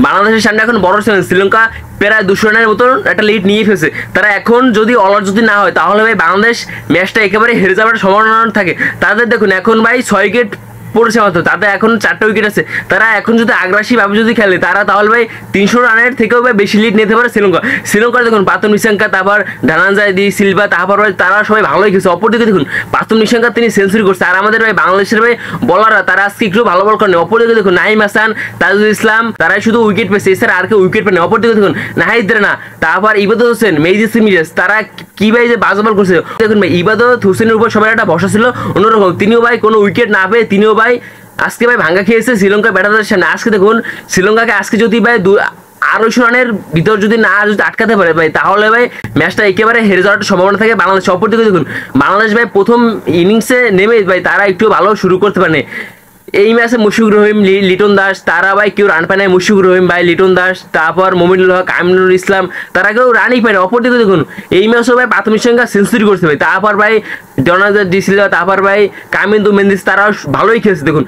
বাংলাদেশের সামনে এখন বড় চ্যালেঞ্জ, শ্রীলঙ্কা প্রায় 200 রানের মতন একটা লিড নিয়ে ফেলছে। তারা এখন যদি অল আউট যদি না হয় তাহলে ভাই বাংলাদেশ ম্যাচটা একেবারে হেরে যাওয়ার সম্ভাবনা থাকে। তাদের দেখুন এখন ভাই 6 উইকেট পড়েছে মাত্র, তাদের এখন 4টা উইকেট আছে। তারা এখন যদি আগ্রাসী ভাবে যদি খেলে তারা তাহলে ভাই 300 রানের থেকেও ভাই বেশি লিড নিতে পারে শ্রীলঙ্কার দেখুন পাতুম নিশাঙ্কা, তারপর ধনঞ্জয় দি সিলভা, তারপর ভাই তারা সবাই ভালোই খেলছে। অপরদিকে দেখুন পাতুম নিশাঙ্কা তিনি সেঞ্চুরি করছে, আর আমাদের ভাই বাংলাদেশের ভাই বলাররা তারা আজকে একটু ভালো বল করেনি। অপরদিকে দেখুন নাইম হাসান, তাজুল ইসলাম তারাই শুধু উইকেট পেয়েছে, এছাড়া আর কেউ উইকেট পায়নি। অপরদিকে দেখুন নাহিদ রানা, তারপর ইবাদত হোসেন, মেহেদী মিরাজ তারা কি ভাই যে বাজে বল করছে। দেখুন ভাই ইবাদত হোসেনের উপর সবার একটা ভরসা ছিল অন্যরকম, তিনিও ভাই কোনো উইকেট না পেয়ে তিনিও ভাই আজকে ভাই ভাঙ্গা খেয়েছে শ্রীলঙ্কা ব্যাটারদের সামনে। আজকে দেখুন শ্রীলঙ্কাকে আজকে যদি ভাই 200 রানের ভিতর যদি আটকাতে পারে ভাই তাহলে ভাই ম্যাচটা একেবারে হেরে যাওয়ার সম্ভাবনা থাকে বাংলাদেশ। অপরদিকে দেখুন বাংলাদেশ ভাই প্রথম ইনিংসে নেমে ভাই তারা একটু ভালো শুরু করতে পারে। এই ম্যাচে মুশফিকুর রহিম, লিটন দাস তারা ভাই কেউ রান পায় না। মুশফিকুর রহিম ভাই, লিটন দাস, তারপর মমিনুল হক, আমিনুল ইসলাম তারা কেউ রানই পায় না। অপরদিকে দেখুন এই ম্যাচও ভাই প্রাথমিক সংখ্যা সেঞ্চুরি করছে ভাই, তারপর ভাই ধনঞ্জয় দি সিলভা, তারপর ভাই কামিন্দু মেন্দিস তারাও ভালোই খেলছে দেখুন।